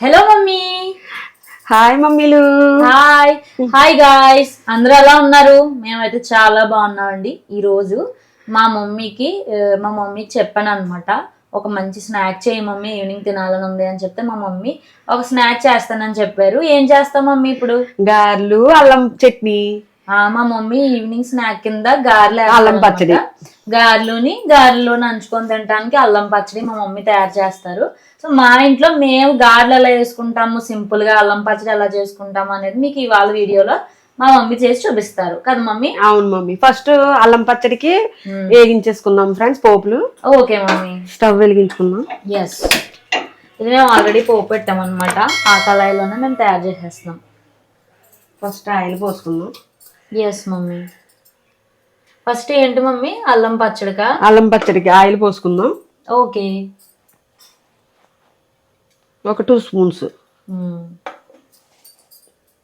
Hello mummy. Hi మమ్మీలు. Hi hi guys, అందరూ ఎలా ఉన్నారు? మేమైతే చాలా బాగున్నామండి. ఈరోజు మా మమ్మీకి చెప్పాను అనమాట, ఒక మంచి స్నాక్ చేయి మమ్మీ, ఈవినింగ్ తినాలని ఉంది అని చెప్తే మా మమ్మీ ఒక స్నాక్ చేస్తానని చెప్పారు. ఏం చేస్తాం మమ్మీ ఇప్పుడు? గారెలు, అల్లం చట్నీ. మా మమ్మీ ఈవినింగ్ స్నాక్ కింద గారెలు, అల్లం పచ్చడి. గారెలు నంచుకొని తినడానికి అల్లం పచ్చడి మా మమ్మీ తయారు చేస్తారు. సో మా ఇంట్లో మేము గారెలు ఎలా వేసుకుంటాము, సింపుల్ గా అల్లం పచ్చడి ఎలా చేసుకుంటాము అనేది మీకు ఇవాళ వీడియోలో మా మమ్మీ చేసి చూపిస్తారు కదా మమ్మీ? అవును మమ్మీ. ఫస్ట్ అల్లం పచ్చడికి వేగించేసుకుందాం ఫ్రెండ్స్ పోపులు. Okay mummy. స్టవ్ వెలిగించుకుందాం. ఎస్, ఇది మేము ఆల్రెడీ పోపు పెట్టాం అనమాట. ఆ కళాయిలోనే మేము తయారు చేసేస్తున్నాం. ఫస్ట్ ఆయిల్ పోసుకుందాం. Yes mummy. ఫస్ట్ ఏంటి మమ్మీ? అల్లం పచ్చడికా? అల్లం పచ్చడికి ఆయిల్ పోసుకుందాం. ఓకే. ఒక 2 స్పూన్స్.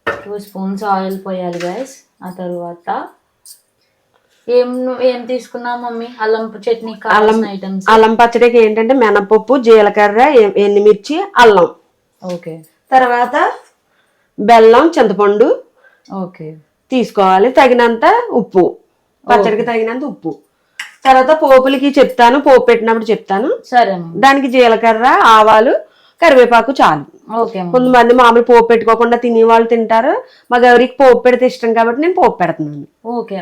2 స్పూన్స్ ఆయిల్ పోయాలి గైస్. ఆ తర్వాత ఏం తీసుకున్నాం మమ్మీ? అల్లం చట్నీ కావాల్సిన ఐటమ్స్. అల్లం పచ్చడికి ఏంటంటే మినపప్పు, జీలకర్ర, ఎండుమిర్చి, అల్లం. ఓకే. తర్వాత బెల్లం, చింతపండు ఓకే తీసుకోవాలి. తగినంత ఉప్పు, పచ్చడికి తగినంత ఉప్పు. తర్వాత పోపులకి చెప్తాను, పోపు పెట్టినప్పుడు చెప్తాను. సరే. దానికి జీలకర్ర, ఆవాలు, కరివేపాకు చాలు. కొంతమంది మామూలు పోపు పెట్టుకోకుండా తినే వాళ్ళు తింటారు. మా గౌరికి పోపు పెడితే ఇష్టం కాబట్టి నేను పోపు పెడుతున్నాను. ఓకే.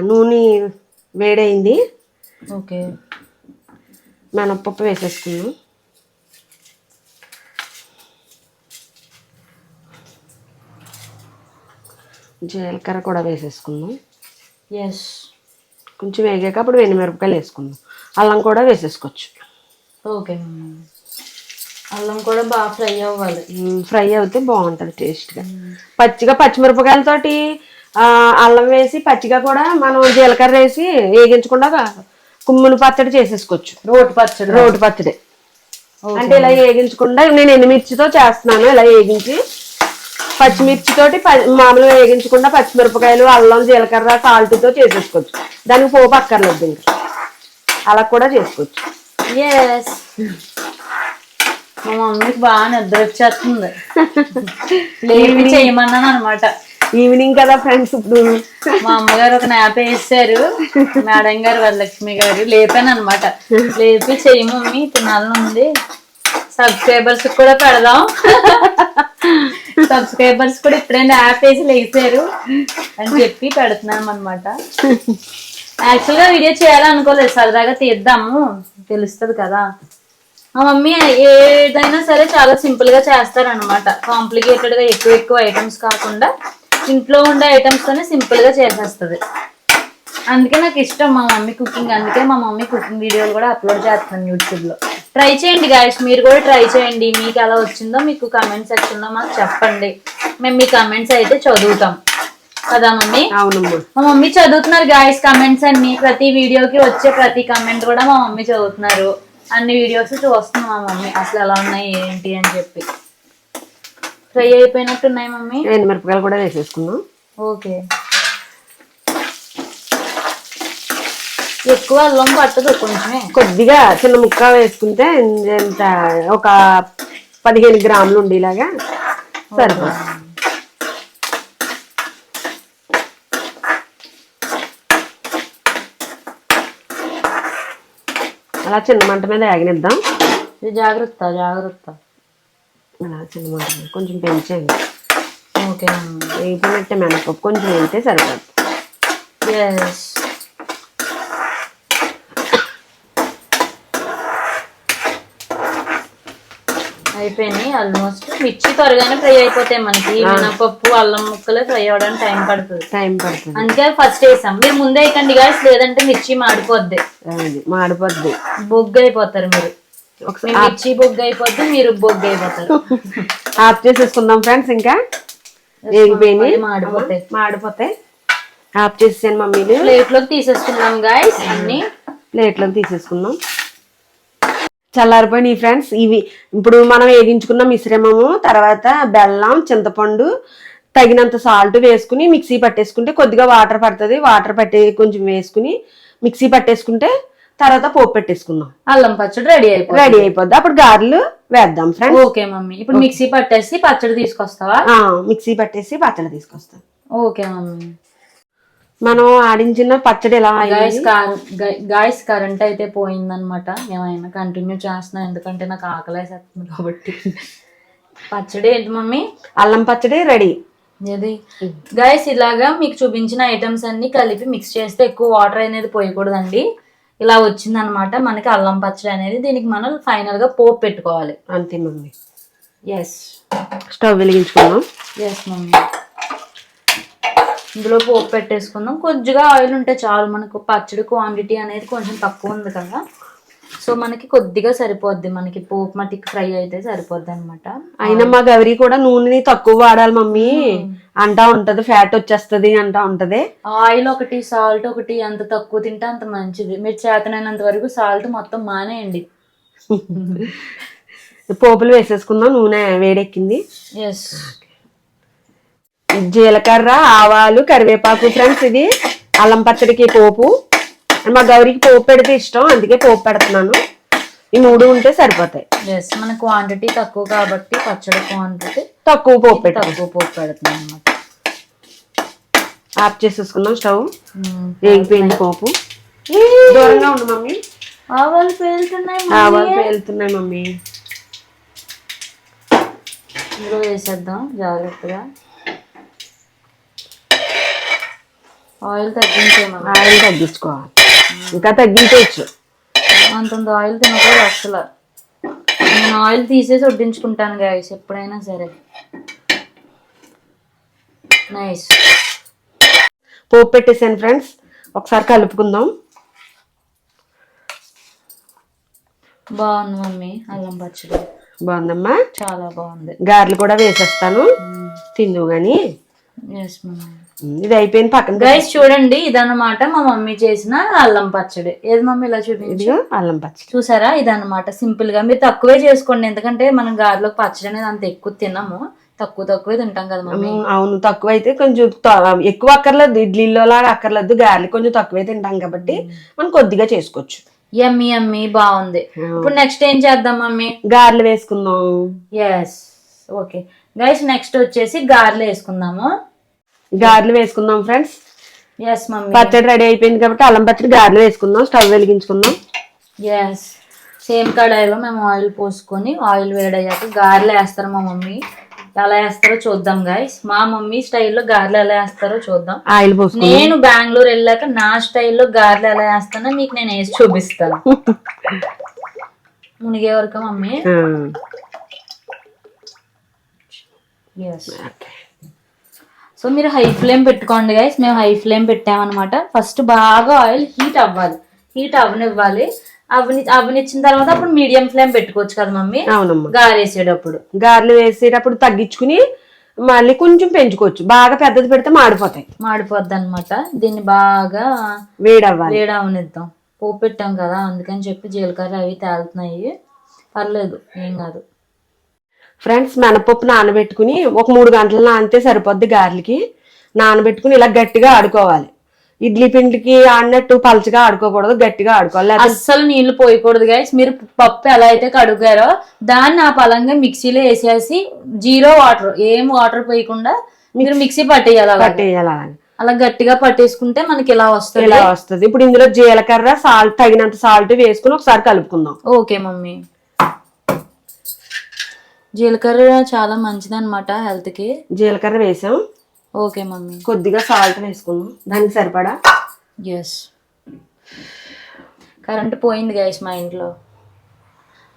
నూనె వేడైంది. ఓకే. మినపప్పు వేసేసుకున్నాం. జీలకర్ర కూడా వేసేసుకుందాం. ఎస్. కొంచెం వేగాక అప్పుడు ఎండుమిరపకాయలు వేసుకుందాం. అల్లం కూడా వేసేసుకోవచ్చు. ఓకే. అల్లం కూడా బాగా ఫ్రై అవ్వాలి. ఫ్రై అవుతే బాగుంటుంది టేస్ట్గా. పచ్చిగా పచ్చిమిరపకాయలతోటి అల్లం వేసి పచ్చిగా కూడా మనం జీలకర్ర వేసి వేగించకుండా కుమ్ముని పచ్చడి చేసేసుకోవచ్చు. రోటి పచ్చడి అంటే ఇలా వేగించకుండా నేను ఎండుమిర్చితో చేస్తున్నాను. ఇలా వేగించి పచ్చిమిర్చితోటి మామూలుగా వేగించకుండా పచ్చిమిరపకాయలు, అల్లం, జీలకర్ర, సాల్ట్తో చేసేసుకోవచ్చు. దానికి పోపు అక్కర్లేదు. ఇంకా అలా కూడా చేసుకోవచ్చు. ఎస్. మా మమ్మీకి బాగా నిద్ర వచ్చేస్తుంది. లేపి చేయమన్నాను అనమాట. ఈవినింగ్ కదా ఫ్రెండ్స్. ఇప్పుడు మా అమ్మగారు ఒక నాప్ వేసారు, మేడం గారు, వరలక్ష్మి గారు. లేపాను అనమాట. లేపి చెయ్యి మమ్మీ, తినాలని ఉంది, సబ్స్క్రైబర్స్ కూడా పెడదాం, సబ్స్క్రైబర్స్ కూడా ఇప్పుడే యాప్ వేసి లేసారు అని చెప్పి పెడుతున్నాం అనమాట. యాక్చువల్గా వీడియో చేయాలనుకోలేదు, సరదాగా తీద్దాము, తెలుస్తుంది కదా. మా మమ్మీ ఏదైనా సరే చాలా సింపుల్ గా చేస్తారనమాట. కాంప్లికేటెడ్ గా ఎక్కువ ఐటమ్స్ కాకుండా ఇంట్లో ఉండే ఐటమ్స్ తోనే సింపుల్ గా చేసేస్తుంది. అందుకే నాకు ఇష్టం మా మమ్మీ కుకింగ్. అందుకే మా మమ్మీ కుకింగ్ వీడియోలు కూడా అప్లోడ్ చేస్తాను యూట్యూబ్ లో. ట్రై చేయండి గాయస్, మీరు కూడా ట్రై చేయండి. మీకు ఎలా వచ్చిందో మీకు కమెంట్ సెక్షన్ లో మాకు చెప్పండి. మేము మీ కమెంట్స్ అయితే చదువుతాం కదా మమ్మీ? అవునమ్మా. మా మమ్మీ చదువుతున్నారు గాయస్ కమెంట్స్ అన్ని. ప్రతి వీడియోకి వచ్చే ప్రతి కమెంట్ కూడా మా మమ్మీ చదువుతున్నారు. అన్ని వీడియోస్ చూస్తున్నాం మా మమ్మీ, అసలు ఎలా ఉన్నాయి ఏంటి అని చెప్పి. ఫ్రై అయిపోయినట్టున్నాయి మమ్మీ. ఎండుమిరపకాయలు కూడా వేసేసుకున్నాం. ఓకే. ఎక్కువ అల్లం పట్టదు, కొంచెమే కొద్దిగా చిన్న ముక్క వేసుకుంటే ఎంత ఒక 15 గ్రాములు ఉండేలాగా సరిపోతుంది. అలా చిన్న మంట మీద ఆగనిద్దాం. జాగ్రత్త. అలా చిన్న మంట మీద కొంచెం పెంచండి. ఓకే. వేగిపోయినట్టే మినపప్పు కొంచెం వేస్తే సరిపోతుంది. ఎస్. అయిపోయినాయి ఆల్మోస్ట్. మిర్చి త్వరగానే ఫ్రై అయిపోతాయి మనకి. మినపప్పు, అల్లం ముక్కలు ఫ్రై అవ్వడానికి టైం పడుతుంది. అందుకే ఫస్ట్ వేసాం. మీరు ముందే వేయకండి గాయస్, లేదంటే మిర్చి మాడిపోద్ది. బొగ్గు అయిపోతారు మీరు. మిర్చి బొగ్గు అయిపోద్ది, మీరు బొగ్గు అయిపోతారు. ఆఫ్ చేసేసుకుందాం ఫ్రెండ్స్. ఇంకా వేగిపోయినాయి, మాడిపోతాయి. ఆఫ్ చేసేసాను మమ్మీ. ప్లేట్లోకి తీసేసుకుందాం గాయస్. అన్ని ప్లేట్లోకి తీసేసుకుందాం. చల్లారిపోయినాయి ఫ్రెండ్స్. ఇవి ఇప్పుడు మనం వేగించుకున్న మిశ్రమము, తర్వాత బెల్లం, చింతపండు, తగినంత సాల్ట్ వేసుకుని మిక్సీ పట్టేసుకుంటే కొద్దిగా వాటర్ పడుతుంది. వాటర్ పట్టి కొంచెం వేసుకుని మిక్సీ పట్టేసుకుంటే తర్వాత పోపు పెట్టేసుకుందాం. అల్లం పచ్చడి రెడీ అయిపోద్ది. అప్పుడు గారెలు వేద్దాం ఫ్రెండ్స్. Okay mummy. ఇప్పుడు మిక్సీ పట్టేసి పచ్చడి తీసుకొస్తావా? మిక్సీ పట్టేసి పచ్చడి తీసుకొస్తాం. Okay mummy. మనం ఆడించిన పచ్చడి ఎలా గాయస్ కరెంట్ అయితే పోయిందనమాట. ఏమైనా కంటిన్యూ చేస్తున్నా ఎందుకంటే నాకు ఆకలేసేస్తుంది కాబట్టి. పచ్చడి ఏంటి మమ్మీ? అల్లం పచ్చడి రెడీ. ఇది గాయస్ ఇలాగా మీకు చూపించిన ఐటమ్స్ అన్ని కలిపి మిక్స్ చేస్తే ఎక్కువ వాటర్ అనేది పోయకూడదండి. ఇలా వచ్చింది అనమాట మనకి అల్లం పచ్చడి అనేది. దీనికి మనం ఫైనల్ గా పోపు పెట్టుకోవాలి. అంతే మమ్మీ. ఎస్. స్టవ్ వెలిగించుకుందాం. Yes mummy. ఇందులో పోపు పెట్టేసుకుందాం. కొద్దిగా ఆయిల్ ఉంటే చాలు. మనకు పచ్చడి క్వాంటిటీ అనేది కొంచెం తక్కువ ఉంది కదా, సో మనకి కొద్దిగా సరిపోద్ది. మనకి పోపు మట్టికి ఫ్రై అయితే సరిపోద్ది అనమాట. అయినా మా గౌరీ కూడా నూనెని తక్కువ వాడాలి మమ్మీ అంటా ఉంటది, ఫ్యాట్ వచ్చేస్తది అంటా ఉంటది. ఆయిల్ ఒకటి, సాల్ట్ ఒకటి, అంత తక్కువ తింటే అంత మంచిది. మీరు చేతనైనంత వరకు సాల్ట్ మొత్తం మానేయండి. పోపులు వేసేసుకుందాం. నూనె వేడెక్కింది. ఎస్. జీలకర్ర, ఆవాలు, కరివేపాకు ఫ్రెండ్స్. ఇది అల్లం పచ్చడికి పోపు. మా గౌరికి పోపు పెడితే ఇష్టం, అందుకే పోపు పెడుతున్నాను. ఈ 3 ఉంటే సరిపోతాయి. ఎస్. మన క్వాంటిటీ తక్కువ కాబట్టి పచ్చడి క్వాంటిటీ తక్కువ పోపు పెడుతున్నాం అనమాట. ఆఫ్ చేసేసుకున్నాం స్టవ్. వేగిపోయింది పోపు. దూరంగా ఉంది మమ్మీ. ఆవాలు పేలుతున్నాయి మమ్మీ. ఇందులో వేసేద్దాం జాగ్రత్తగా. ఆయిల్ తగ్గించుకోవాలి. ఇంకా తగ్గించవచ్చు. అంతంత ఆయిల్ తినకూడదు అసలు. నేను ఆయిల్ తీసేసి వడ్డించుకుంటాను గాయస్ ఎప్పుడైనా సరే. నైస్. పోపు పెట్టేసాను ఫ్రెండ్స్. ఒకసారి కలుపుకుందాం. బాగుంది మమ్మీ అల్లం పచ్చడి. బాగుందమ్మా, చాలా బాగుంది. గారెలు కూడా వేసేస్తాను, తిందు గాని. ఇది అయిపోయింది పక్కన. గైస్ చూడండి, ఇదన్నమాట మా మమ్మీ చేసిన అల్లం పచ్చడి. ఏది మమ్మీ ఇలా చూపించు. అల్లం పచ్చడి చూసారా? ఇదన్నమాట సింపుల్ గా. మీరు తక్కువే చేసుకోండి, ఎందుకంటే మనం గారెలోకి పచ్చడి అనేది అంత ఎక్కువ తినము, తక్కువే తింటాం కదా మమ్మీ. అవును, తక్కువ అయితే కొంచెం ఎక్కువ అక్కర్లేదు. ఇడ్లీలో లాగా అక్కర్లేదు, గారెలు కొంచెం తక్కువే తింటాం కాబట్టి మనం కొద్దిగా చేసుకోవచ్చు. యమ్మీ బాగుంది. ఇప్పుడు నెక్స్ట్ ఏం చేద్దాం మమ్మీ? గారెలు వేసుకుందాం. ఎస్. ఓకే గైస్, నెక్స్ట్ వచ్చేసి గారెలు వేసుకుందాము. గారెలు వేసుకుందాం ఫ్రెండ్స్. Yes mummy. పచ్చడి రెడీ అయిపోయింది కాబట్టి అల్లం పచ్చడి గారెలు వేసుకుందాం. స్టవ్ వెలిగించుకుందాం. ఎస్. సేమ్ కడాయిలో మేము ఆయిల్ పోసుకొని, ఆయిల్ వేడయ్యాక గారెలు వేస్తారు మా మమ్మీ. ఎలా వేస్తారో చూద్దాం గైస్. మా మమ్మీ స్టైల్లో గారెలు ఎలా వేస్తారో చూద్దాం. ఆయిల్ పోసుకొని నేను బెంగళూరు వెళ్ళాక నా స్టైల్లో గారెలు ఎలా వేస్తానో మీకు నేను వేసి చూపిస్తాను. మునిగే వరకు మమ్మీ. సో మీరు హై ఫ్లేమ్ పెట్టుకోండి గైస్. మేము హై ఫ్లేమ్ పెట్టామన్నమాట. ఫస్ట్ బాగా ఆయిల్ హీట్ అవ్వాలి, హీట్ అవనివ్వాలి. అవనిచ్చిన తర్వాత అప్పుడు మీడియం ఫ్లేమ్ పెట్టుకోవచ్చు కదా మమ్మీ. అవునమ్మా. గారెలు వేసేటప్పుడు తగ్గించుకుని మళ్ళీ కొంచెం పెంచుకోవచ్చు. బాగా పెద్దది పెడితే మాడిపోద్ది అనమాట. దీన్ని బాగా వేడవనిద్దాం. పోపు పెట్టాం కదా అందుకని చెప్పి జీలకర్ర అవి తేలుతున్నాయి. పర్లేదు, ఏం కాదు. ఫ్రెండ్స్, మినపప్పు నానబెట్టుకుని ఒక 3 గంటలు నానితే సరిపోద్ది. గారెలకి నానబెట్టుకుని ఇలా గట్టిగా ఆడుకోవాలి. ఇడ్లీ పిండికి ఆడినట్టు పలచగా ఆడుకోకూడదు, గట్టిగా ఆడుకోవాలి. అస్సలు నీళ్లు పోయకూడదు గైస్. మీరు పప్పు ఎలా అయితే కడుగారో దాన్ని ఆ పలంగా మిక్సీలో వేసేసి 0 వాటర్, ఏం వాటర్ పోయకుండా మీరు మిక్సీ పట్టేయాలి. అలా గట్టిగా పట్టేసుకుంటే మనకి ఇలా వస్తుంది. ఇప్పుడు ఇందులో జీలకర్ర, సాల్ట్, తగినంత సాల్ట్ వేసుకుని ఒకసారి కలుపుకుందాం. Okay mummy. జీలకర్ర చాలా మంచిది అనమాట హెల్త్ కి. జీలకర్ర వేసాం. Okay mummy. కొద్దిగా సాల్ట్ వేసుకుందాం దానికి సరిపడా. ఎస్. కరెంట్ పోయింది గైస్ మా ఇంట్లో,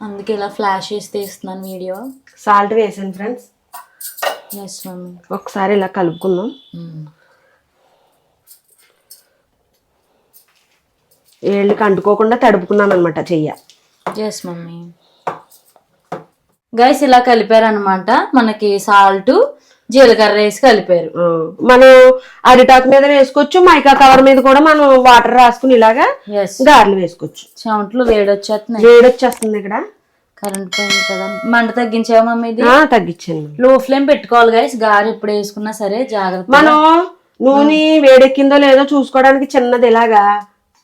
అందుకే ఇలా ఫ్లాష్ చేసి తీస్తున్నాను వీడియో. సాల్ట్ వేసాను ఫ్రెండ్స్. Yes mummy. ఒకసారి ఇలా కలుపుకుందాం. ఏళ్ళకి అంటుకోకుండా తడుపుకున్నాను అనమాట చెయ్య. Yes mummy. గైస్ ఇలా కలిపారనమాట. మనకి సాల్ట్, జీలకర్ర వేసి కలిపారు. మనం అరిటాకు మీద వేసుకోవచ్చు, మైకా కవర్ మీద కూడా మనం వాటర్ రాసుకుని ఇలాగా గారెలు వేసుకోవచ్చు. చెమటలు వేడొచ్చేస్తుంది. ఇక్కడ కరెంట్ పోయింది కదా. మంట తగ్గించావా మమ్మీ? తగ్గించాను. లో ఫ్లేమ్ పెట్టుకోవాలి గైస్. గారె ఎప్పుడు వేసుకున్నా సరే జాగ్రత్త. మనం నూనె వేడెక్కిందో లేదో చూసుకోవడానికి చిన్నది ఇలాగా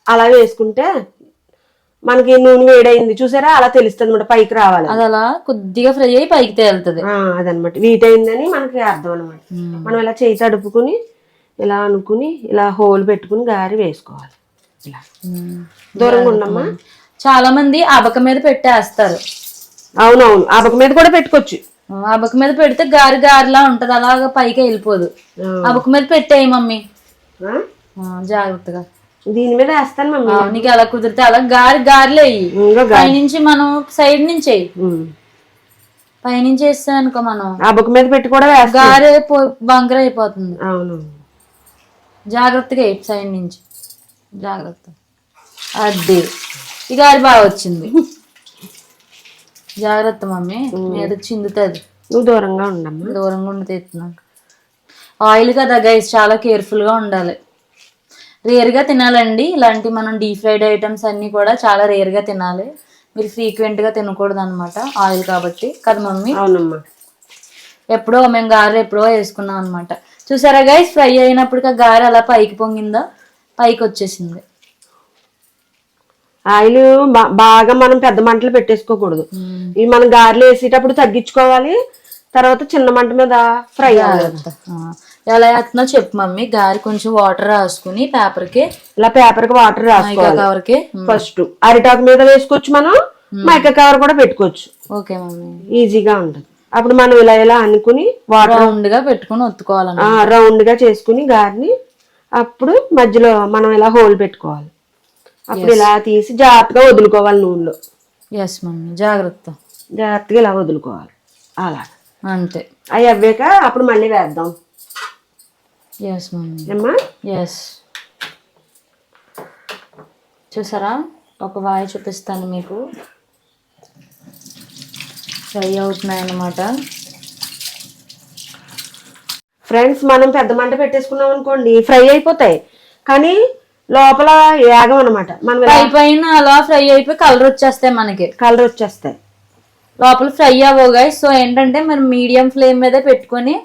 అలా వేసుకుంటే మనకి నూనె వేడైంది చూసారా, అలా తెలుస్తుంది అనమాట, పైకి రావాలి. అది అలా కొద్దిగా ఫ్రై అయ్యి పైకి తేలుతుంది. అదనమాట వీటైందని మనకి అర్థం అనమాట. మనం ఇలా చేయి తడుపుకుని ఇలా అనుకుని ఇలా హోల్ పెట్టుకుని గారి వేసుకోవాలి. ఇలా దూరంగా ఉండమ్మా. చాలా మంది అబక మీద పెట్టేస్తారు. అవునవును, అబక మీద కూడా పెట్టుకోవచ్చు. అబక మీద పెడితే గారి గారిలా ఉంటది, అలాగా పైకి వెళ్ళిపోదు. అబక మీద పెట్టేయి మమ్మీ జాగ్రత్తగా. దీని మీద వేస్తాను మమ్మీ. నీకు అలా కుదిరితే అలా గారి గారిలే పైనుంచి మనం సైడ్ నుంచి పైనుంచి వేస్తే అనుకో మనం అబక మీద పెట్టి కూడా గారి బంకర అయిపోతుంది. అవును, జాగ్రత్తగా సైడ్ నుంచి జాగ్రత్త. అదే ఈ గారి బాగా వచ్చింది. జాగ్రత్త మమ్మీ, మీద చిందుతుంది. నువ్వు దూరంగా ఉండమ్మా. దూరంగా ఉండి తెస్తున్నాను. ఆయిల్ కదా గైస్, చాలా కేర్ఫుల్గా ఉండాలి. రేర్గా తినాలండి ఇలాంటి మనం డీప్ ఫ్రైడ్ ఐటమ్స్ అన్నీ కూడా చాలా రేర్గా తినాలి. మీరు ఫ్రీక్వెంట్గా తినకూడదు అనమాట, ఆయిల్ కాబట్టి కదా మమ్మీ. అవునమ్మా. ఎప్పుడో మేము గారె ఎప్పుడో వేసుకున్నాం అనమాట. చూసారా గైస్, ఫ్రై అయినప్పటికీ గారె అలా పైకి పొంగిందా, పైకి వచ్చేసింది. ఆయిల్ బాగా మనం పెద్ద మంటలు పెట్టేసుకోకూడదు. ఇవి మనం గారెలు వేసేటప్పుడు తగ్గించుకోవాలి, తర్వాత చిన్న మంట మీద ఫ్రై అవ్వాలి. ఎలా వేస్తున్నా చెప్పు మమ్మీ. గారి కొంచెం వాటర్ రాసుకుని పేపర్కి, ఇలా పేపర్ కి వాటర్ రాసుకోవాలి. కవర్కి ఫస్ట్ అరిటాకు మీద వేసుకోవచ్చు, మనం మైకా కవర్ కూడా పెట్టుకోవచ్చు. ఓకే మమ్మీ, ఈజీగా ఉంటుంది. అప్పుడు మనం ఇలా ఇలా అనుకుని వాటర్ రౌండ్ గా పెట్టుకుని ఒత్తుకోవాలి. రౌండ్ గా చేసుకుని గారిని అప్పుడు మధ్యలో మనం ఇలా హోల్ పెట్టుకోవాలి. అప్పుడు ఇలా తీసి జాగ్రత్తగా వదులుకోవాలి నూనెలో. ఎస్ మమ్మీ, జాగ్రత్తగా ఇలా వదులుకోవాలి. అలా అంతే. అవి అవ్వాక అప్పుడు మళ్ళీ వేద్దాం. Yes mummy. ఏమ్మా? ఎస్. చూసారా, ఒక వాయి చూపిస్తాను మీకు. ఫ్రై అవుతున్నాయి అన్నమాట. ఫ్రెండ్స్, మనం పెద్ద మంట పెట్టేసుకున్నాం అనుకోండి ఫ్రై అయిపోతాయి, కానీ లోపల యాగం అనమాట. మనం పైన అలా ఫ్రై అయిపోయి కలర్ వచ్చేస్తాయి, మనకి కలర్ వచ్చేస్తాయి, లోపల ఫ్రై అవ్వగాయి. సో ఏంటంటే మరి మీడియం ఫ్లేమ్ మీదే పెట్టుకొని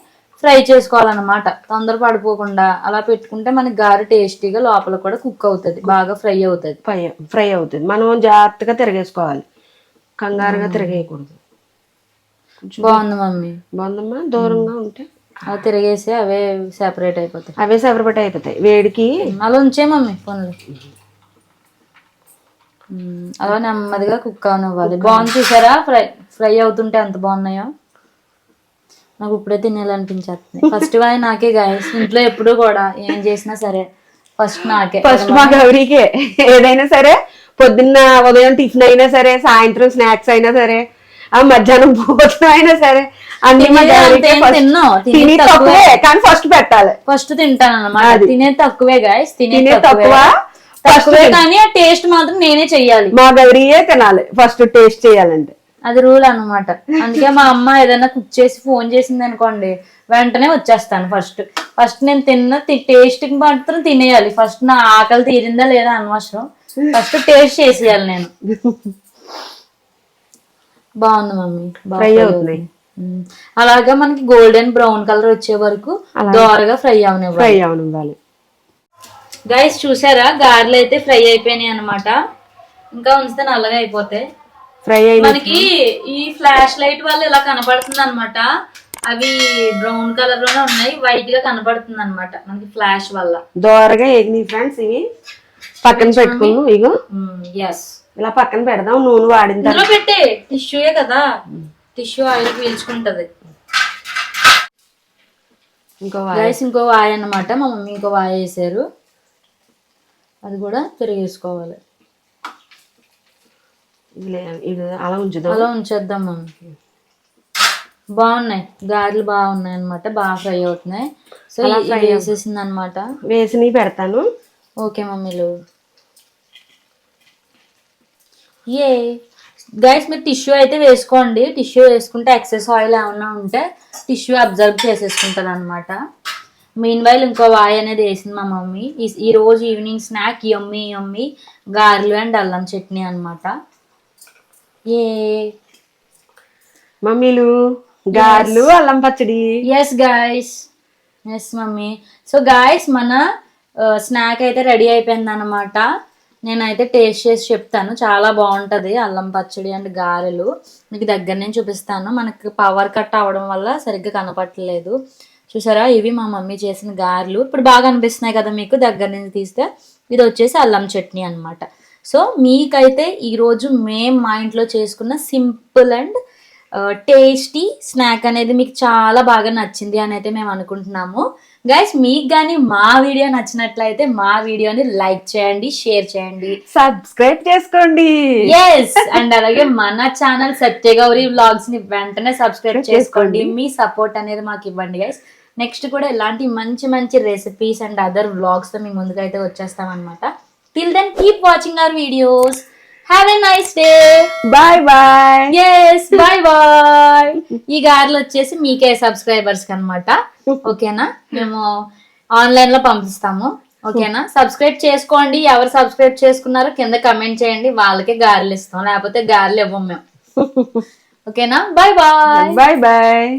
ఫ్రై చేసుకోవాలన్నమాట, తొందర పడిపోకుండా. అలా పెట్టుకుంటే మనకి గారె టేస్టీగా లోపల కూడా కుక్ అవుతుంది, బాగా ఫ్రై అవుతుంది. ఫ్రై అవుతుంది. మనం జాగ్రత్తగా తిరగేసుకోవాలి, కంగారుగా తిరగేయకూడదు. బాగుంది మమ్మీ. బాగుందమ్మా. దూరంగా ఉంటే అవి తిరిగేసి అవే సెపరేట్ అయిపోతాయి వేడికి. అలా ఉంచే మమ్మీ పనులు. అలా నెమ్మదిగా కుక్ అవనివ్వాలి. బాగుంది చూసారా, ఫ్రై అవుతుంటే ఎంత బాగున్నాయో. నాకు ఇప్పుడే తినేయాలనిపించేస్తుంది. ఫస్ట్ వాయి నాకే గాయస్. ఇంట్లో ఎప్పుడు కూడా ఏం చేసినా సరే ఫస్ట్ నాకే. ఫస్ట్ మా గౌరీకే. ఏదైనా సరే, పొద్దున్న ఉదయం టిఫిన్ అయినా సరే, సాయంత్రం స్నాక్స్ అయినా సరే, మధ్యాహ్నం భోజనం అయినా సరే, అన్ని తక్కువే, కానీ ఫస్ట్ పెట్టాలి. ఫస్ట్ తింటాను అన్నమాట. తినేది తక్కువే గాయస్, తినేది తక్కువ కానీ ఆ టేస్ట్ మాత్రం నేనే చెయ్యాలి. మా గౌరీయే తినాలి ఫస్ట్, టేస్ట్ చేయాలంటే అది రూల్ అన్నమాట. అందుకే మా అమ్మ ఏదైనా కుక్ చేసి ఫోన్ చేసింది అనుకోండి, వెంటనే వచ్చేస్తాను. ఫస్ట్ నేను తిన్న టేస్ట్ మాత్రం తినేయాలి. ఫస్ట్ నా ఆకలి తీరిందా లేదా అనవసరం, ఫస్ట్ టేస్ట్ చేసేయాలి నేను. బాగుంది మమ్మీ, బాగా. అలాగా మనకి గోల్డెన్ బ్రౌన్ కలర్ వచ్చే వరకు దోరగా ఫ్రై అవనివ్వాలి. గైస్ చూసారా, గారెలు అయితే ఫ్రై అయిపోయినాయి అనమాట. ఇంకా ఉంచితే నల్లగా అయిపోతాయి. మనకి ఈ ఫ్లాష్ లైట్ వల్ల ఇలా కనబడుతుంది అనమాట. అవి బ్రౌన్ కలర్ లోనే ఉన్నాయి, వైట్ గా కనబడుతుంది అనమాట మనకి ఫ్లాష్ వల్ల. దోరగా ఎగినాయి ఫ్రెండ్స్. ఇవి పక్కన పెట్టుకున్నాం. ఇగో ఎస్, ఇలా పక్కన పెడదాం. నూనె వాడిన తర్వాత పెట్టే టిష్యూయే కదా, టిష్యూ ఆయిల్ పీల్చుకుంటది. ఇంకో వాయి అన్నమాట. మా మమ్మీ ఇంకో వాయి వేసారు, అది కూడా తిరిగేసుకోవాలి. అలా ఉంచేద్దాం మమ్మీ. బాగున్నాయి గారెలు, బాగున్నాయి అనమాట, బాగా ఫ్రై అవుతున్నాయి. సో వేసేసింది అనమాట. వేసి పెడతాను. ఓకే మమ్మీలు. ఏ గైస్, మీరు టిష్యూ అయితే వేసుకోండి. టిష్యూ వేసుకుంటే ఎక్సెస్ ఆయిల్ ఏమన్నా ఉంటే టిష్యూ అబ్జర్వ్ చేసేసుకుంటుంది అనమాట. మీన్ వైల్ ఇంకో వాయి అనేది వేసింది మా మమ్మీ. ఈ రోజు ఈవినింగ్ స్నాక్ యమ్మీ గారెలు అండ్ అల్లం చట్నీ అనమాట. ఏ మమ్మీలు గారెలు అల్లం పచ్చడి. Yes guys, yes mummy. So guys, మన స్నాక్ అయితే రెడీ అయిపోయింది అనమాట. నేనైతే టేస్ట్ చేసి చెప్తాను, చాలా బాగుంటది అల్లం పచ్చడి అండ్ గారెలు. మీకు దగ్గర నుంచి చూపిస్తాను, మనకి పవర్ కట్ అవ్వడం వల్ల సరిగ్గా కనపట్లేదు. చూసారా, ఇవి మా మమ్మీ చేసిన గారెలు. ఇప్పుడు బాగా అనిపిస్తున్నాయి కదా మీకు దగ్గర నుంచి తీస్తే. ఇది వచ్చేసి అల్లం చట్నీ అన్నమాట. సో మీకైతే ఈరోజు మేము మా ఇంట్లో చేసుకున్న సింపుల్ అండ్ టేస్టీ స్నాక్ అనేది మీకు చాలా బాగా నచ్చింది అని అయితే మేము అనుకుంటున్నాము. గైస్, మీకు కానీ మా వీడియో నచ్చినట్లయితే మా వీడియోని లైక్ చేయండి, షేర్ చేయండి, సబ్స్క్రైబ్ చేసుకోండి. ఎస్, అండ్ అలాగే మన ఛానల్ సత్యగౌరి వ్లాగ్స్ ని వెంటనే సబ్స్క్రైబ్ చేసుకోండి. మీ సపోర్ట్ అనేది మాకు ఇవ్వండి గైస్. నెక్స్ట్ కూడా ఇలాంటి మంచి మంచి రెసిపీస్ అండ్ అదర్ వ్లాగ్స్ తో మీ ముందుకైతే వచ్చేస్తాం అనమాట. Till then keep watching our videos. Have a nice day. Bye bye. Yes, bye bye. ఈ గారెలు వచ్చేసి మీకే సబ్స్క్రైబర్స్ అనమాట. ఓకేనా, మేము ఆన్లైన్ లో పంపిస్తాము. ఓకేనా, సబ్స్క్రైబ్ చేసుకోండి. ఎవరు సబ్స్క్రైబ్ చేసుకున్నారో కింద కమెంట్ చేయండి, వాళ్ళకే గారెలు ఇస్తాం, లేకపోతే గారెలు ఇవ్వం మేము. ఓకేనా, బాయ్ బాయ్. Bye bye.